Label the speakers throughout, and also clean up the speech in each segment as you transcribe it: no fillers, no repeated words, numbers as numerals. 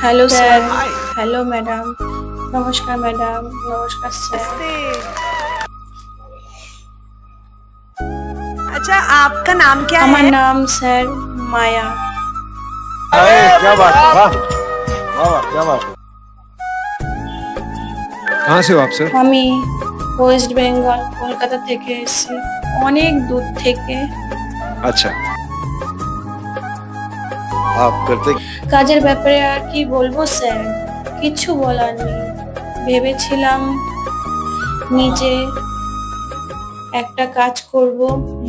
Speaker 1: Hello sir.
Speaker 2: Hi.
Speaker 1: Hello madam. नमस्कार madam. नमस्कार sir.
Speaker 2: अच्छा, आपका नाम क्या
Speaker 1: हमार
Speaker 2: है?
Speaker 1: नाम सर माया।
Speaker 3: अरे क्या बात है, वाह वाह क्या बात है। कहाँ से हो आप सर?
Speaker 1: আমি ওয়েস্ট বেঙ্গল কলকাতা থেকে এসেছি, অনেক দূর থেকে।
Speaker 3: अच्छा, आप करते
Speaker 1: কাজের ব্যাপারে আর কি বলবো স্যার, কিছু বলার নেই। ভেবেছিলাম নিজে একটা কাজ করব,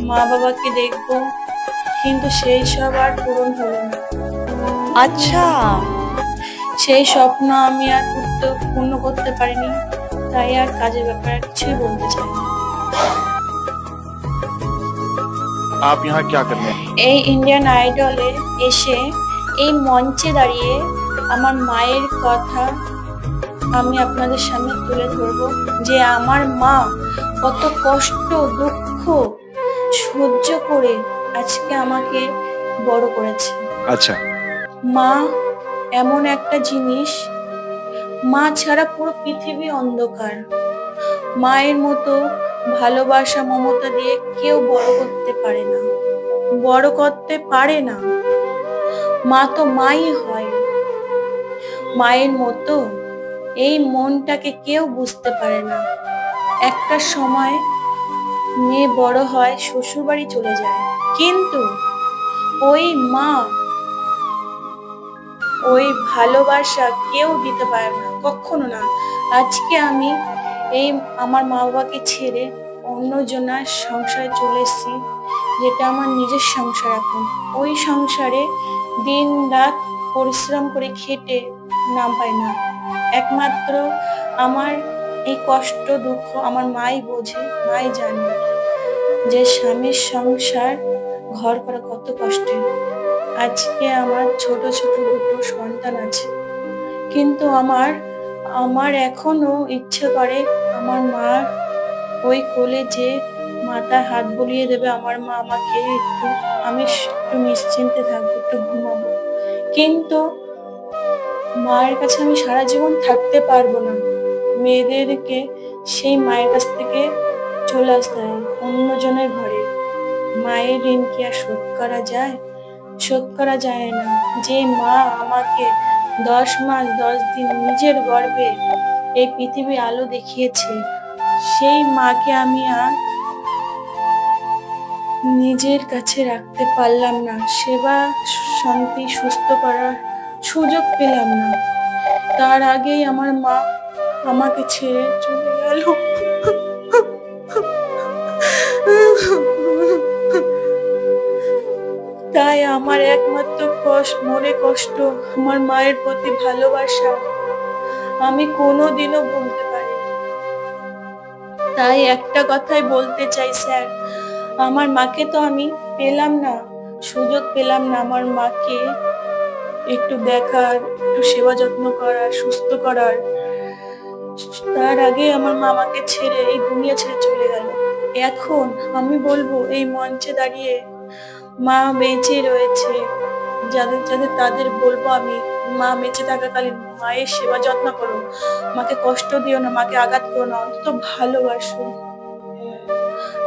Speaker 1: মা বাবাকে দেখব, কিন্তু সেই সব আর পূরণ হলো না।
Speaker 2: अच्छा,
Speaker 1: সেই স্বপ্ন আমি আর পূর্ণ করতে পারিনি, তাই আর কাজের ব্যাপারে আর কিছুই বলতে চাই না।
Speaker 3: आप यहाँ क्या करने हैं?
Speaker 1: এই ইন্ডিয়ান আইডলে এসে এই মঞ্চে দাঁড়িয়ে আমার মায়ের কথা আমি আপনাদের সামনে তুলে ধরবো, যে আমার মা কত কষ্ট দুঃখ সহ্য করে আজকে আমাকে বড় করেছে।
Speaker 3: अच्छा,
Speaker 1: মা এমন একটা জিনিস, মা ছাড়া পুরো পৃথিবী অন্ধকার। মায়ের মতো ভালোবাসা মমতা দিয়ে কেউ বড় করতে পারে না, বড় করতে পারে না। মা তো মাই হয়। মায়ের মতো এই মনটাকে কেউ বুঝতে পারে না। একটা সময় মেয়ে বড় হয়, শ্বশুর বাড়ি চলে যায়, কিন্তু ওই মা ওই ভালোবাসা কেউ দিতে পারে না, কখনো না। আজকে আমি এই আমার মা বাবাকে ছেড়ে অন্য জনের সংসারে চলে এসেছি, যেটা আমার নিজের সংসার। এখন ওই সংসারে দিন রাত পরিশ্রম করে খেটে নাম পাই না। একমাত্র আমার এই কষ্ট দুঃখ আমার মাই বোঝে, মাই জানে যে স্বামীর সংসার ঘর করা কত কষ্টের। আজকে আমার ছোট ছোট দুটো সন্তান আছে, কিন্তু আমার এখনো ইচ্ছে করে আমার মার ওই কোলে যে মাথায় হাত বুলিয়ে দেবে আমার মা আমাকে, আমি একটু নিশ্চিন্তে থাকবো, একটু ঘুমাবো। কিন্তু মায়ের কাছে আমি সারা জীবন থাকতে পারবো না। মেয়েদেরকে সেই মায়ের কাছ থেকে চলে আসতে হয় অন্যজনের ঘরে। মায়ের ঋণ কি আর শোধ করা যায়? শোধ করা যায় না। যে মা আমাকে 10 মাস 10 দিন নিজের গর্ভে এই পৃথিবী আলো দেখিয়েছে, সেই মাকে আমি আর নিজের কাছে রাখতে পারলাম না, সেবা শান্তি সুস্থ করার সুযোগ পেলাম না। তার আগেই আমার মা আমাকে ছেড়ে চলে গেল। তাই আমার একমাত্র মনে কষ্ট, আমার মায়ের প্রতি ভালোবাসা আমি কোনোদিনও বলতে পারিনি। তাই একটা কথাই বলতে চাই স্যার, আমার মাকে তো আমি পেলাম না, সুযোগ পেলাম না আমার মাকে একটু দেখার, একটু সেবা যত্ন করার, সুস্থ করার। তার আগে আমার মা আমাকে ছেড়ে এই দুনিয়া ছেড়ে চলে গেল। এখন আমি বলবো এই মঞ্চে দাঁড়িয়ে, মা বেঁচে রয়েছে যাদের যাদের, তাদের বলবো আমি, মা বেঁচে থাকাকালীন মায়ের সেবা যত্ন করো, মাকে কষ্ট দিও না, মাকে আঘাত করো না, অন্তত ভালোবাসো।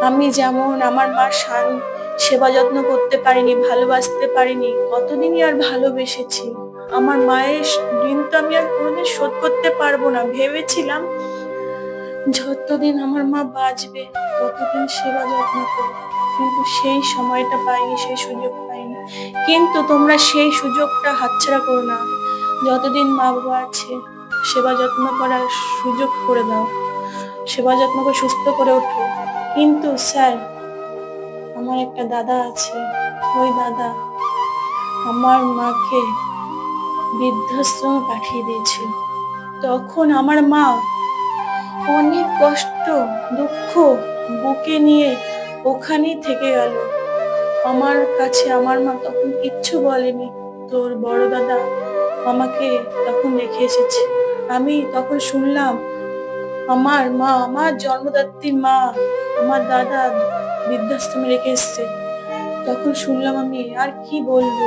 Speaker 1: আমি যেমন আমার মার সেবা যত্ন করতে পারিনি, ভালোবাসতে পারিনি, কতদিনই আর ভালোবেসেছি। আমার মায়ের ঋণ তো আমি আর কোনোদিন শোধ করতে পারবো না। ভেবেছিলাম যতদিন আমার মা বাঁচবে ততদিন সেবা যত্ন করবো, কিন্তু সেই সময়টা পাইনি, সেই সুযোগ পাইনি। কিন্তু তোমরা সেই সুযোগটা হাতছাড়া করো না। যতদিন মা বাবা আছে সেবা যত্ন করার সুযোগ করে দাও, সেবা যত্ন করে সুস্থ করে ওঠো। কিন্তু স্যার, আমার একটা দাদা আছে, ওই দাদা আমার মাকে বৃদ্ধাশ্রমে পাঠিয়ে দিয়েছিল। তখন আমার মা অনেক কষ্ট দুঃখ বুকে নিয়ে ওখানেই থেকে গেল। আমার কাছে আমার মা তখন কিচ্ছু বলেনি। তোর বড় দাদা আমাকে তখন রেখে এসেছে। আমি তখন শুনলাম আমার মা, আমার জন্মদাত্রী মা, আমার দাদা বৃদ্ধাশ্রমে রেখে এসছে। তখন শুনলাম আমি, আর কি বলবো।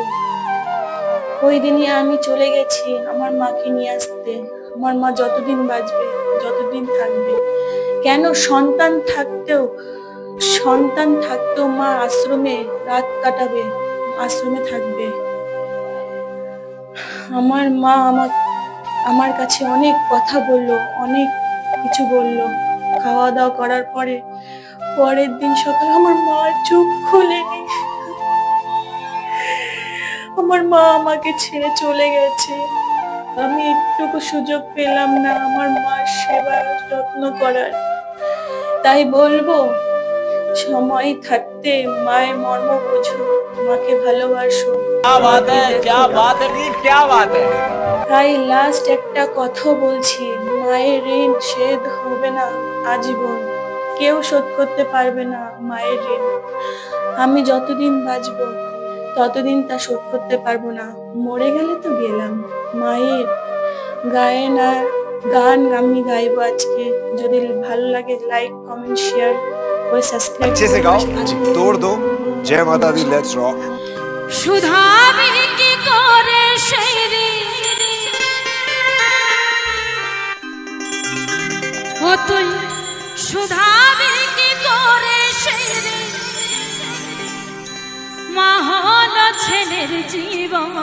Speaker 1: ওই দিনই আমি চলে গেছি আমার মাকে নিয়ে আসতে। আমার মা যতদিন বাঁচবে, যতদিন থাকবে, কেন সন্তান থাকতেও মা আশ্রমে রাত কাটাবে, আশ্রমে থাকবে। আমার মা আমার কাছে অনেক কথা বললো, অনেক কিছু বললো। খাওয়া দাওয়া করার পরের দিন সকালে আমার মা চোখ খোলেনি। আমার মা আমাকে ছেড়ে চলে গেছে। আমি একটুকু সুযোগ পেলাম না আমার মার সেবা যত্ন করার। তাই বলবো, সময় থাকতে মায়ের মর্ম বোঝো, মাকে ভালোবাসো।
Speaker 3: क्या बात है, क्या बात है, क्या बात है।
Speaker 1: তাই লাস্ট একটা কথা বলছি, মায়ের ঋণ শোধ হবে না আজীবন। কেউ শোধ করতে পারবে না মায়ের ঋণ। আমি যতদিন বাঁচবো ততদিন তা শোধ করতে পারবো না। মরে গেলে তো গেলাম। মায়ের গান আমি গাইবো আজকে। যদি ভালো লাগে লাইক কমেন্ট শেয়ার और सब्सक्राइब
Speaker 4: अच्छे से गाओ, तोड़ दो। जय माता दी, लेट्स रॉक।
Speaker 5: শুধাবি কি করে সেই রে ও তুই শুধাবি কি করে সেই রে মা হলো ছেলের জীবন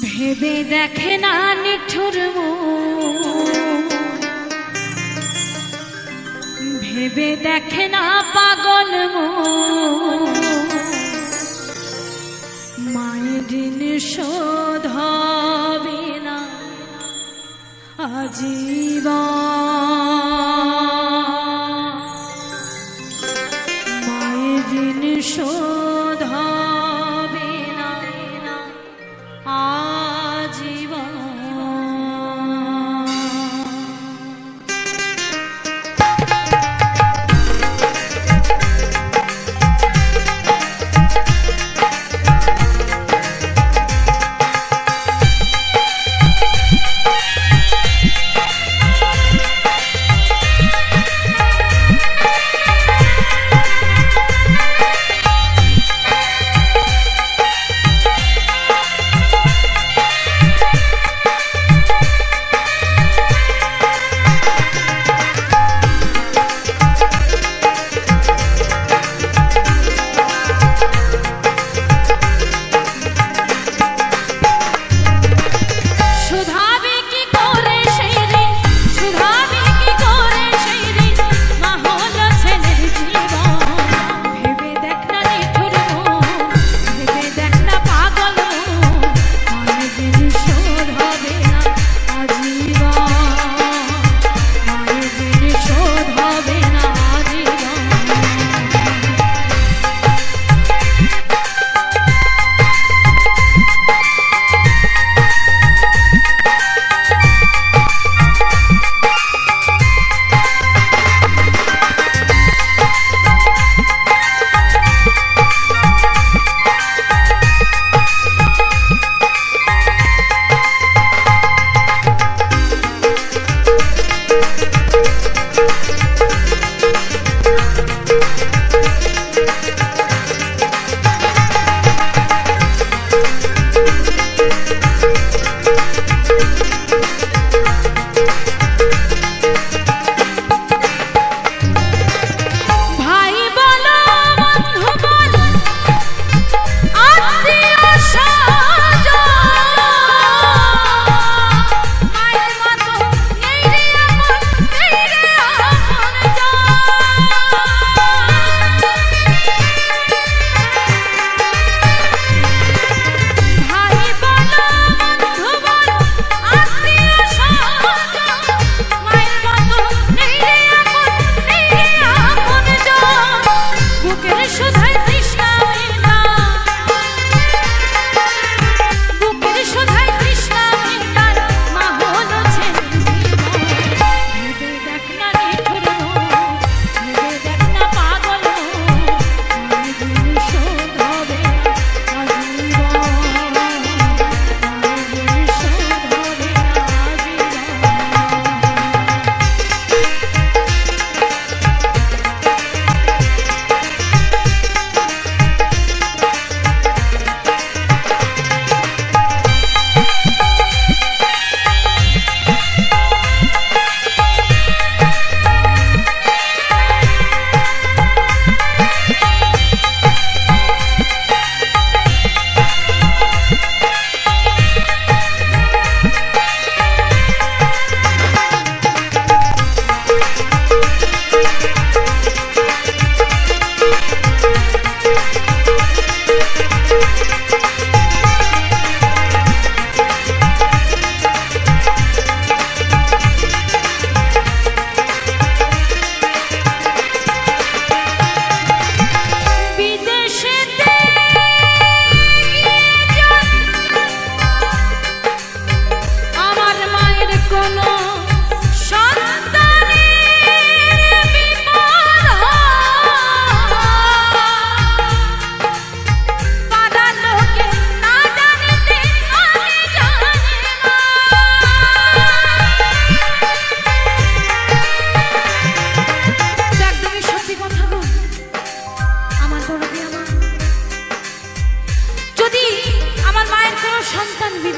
Speaker 5: ভেবে দেখে না নিঠুর ভেবে দেখে না পাগল মায়ের ঋণ শোধ হবে না আজীবন মায়ের ঋণ শোধ হবে না আজীবন।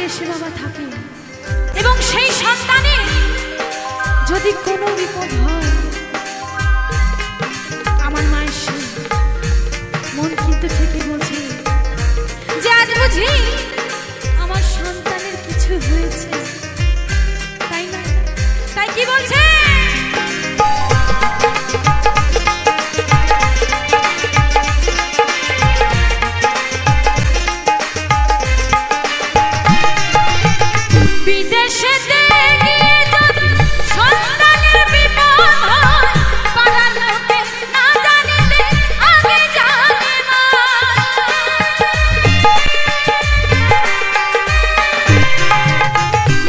Speaker 5: বিদেশে বাবা থাকে এবং সেই সন্তানের যদি কোনো বিপদ হয়, আমার মায়ের সেই মন কিন্তু থেকে বলছে যে আজ বুঝি আমার সন্তানের কিছু হয়েছে, তাই না? তাই কি বলছে? বিদেশেতে গিয়ে যদি সন্তানের বিপদ হয়, পাড়ার লোকে না জানিলে আগে জানে না।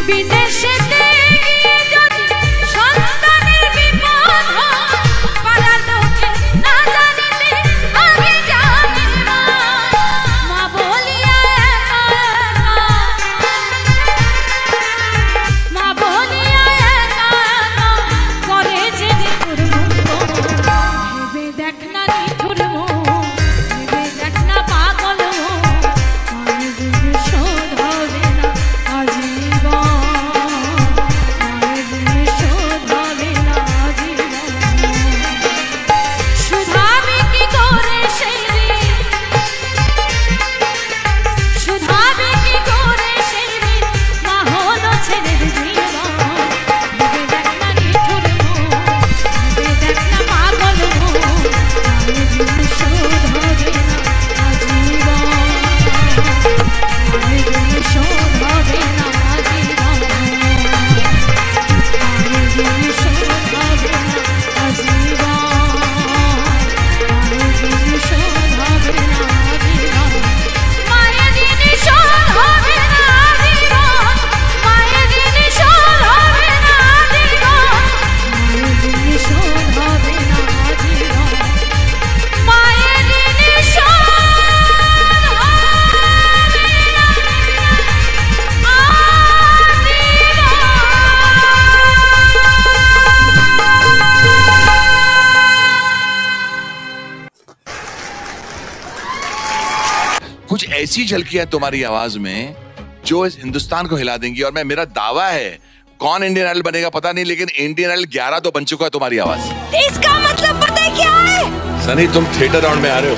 Speaker 5: বিদেশেতে গিয়ে যদি সন্তানের বিপদ হয়, পাড়ার লোকে না জানিলে আগে জানে না। মা বলিয়া মা বলিয়া করে যে নিঠুর মন, ভেবে দেখ না নিঠুর মন, ভেবে দেখ না পাগল মন, মায়ের ঋণ শোধ হবে না আজীবন, মায়ের ঋণ শোধ হবে না আজীবন। শুধাবে কি করে সেই ঋণ, শুধাবে কি করে সেই ঋণ, মা হলো ছেলের জীবন। ভেবে দেখ না নিঠুর মন, ভেবে দেখ না পাগল মন, মায়ের ঋণ শোধ হবে না আজীবন, মায়ের ঋণ শোধ হবে না আজীবন, মায়ের ঋণ শোধ হবে না আজীবন, মায়ের ঋণ শোধ হবে না আজীবন, মায়ের ঋণ শোধ হবে না আজীবন, মায়ের ঋণ শোধ হবে না আজীবন, মায়ের ঋণ শোধ হবে না আজীবন, মায়ের ঋণ শোধ
Speaker 6: कुछ ऐसी झलकियां तुम्हारी आवाज में जो इस हिंदुस्तान को हिला देंगी। और मेरा दावा है, कौन इंडियन आइडल बनेगा पता नहीं, लेकिन इंडियन आइडल 11 तो बन चुका है तुम्हारी आवाज।
Speaker 2: इसका मतलब पता है क्या है?
Speaker 6: सनी, तुम थिएटर राउंड में आ रहे हो।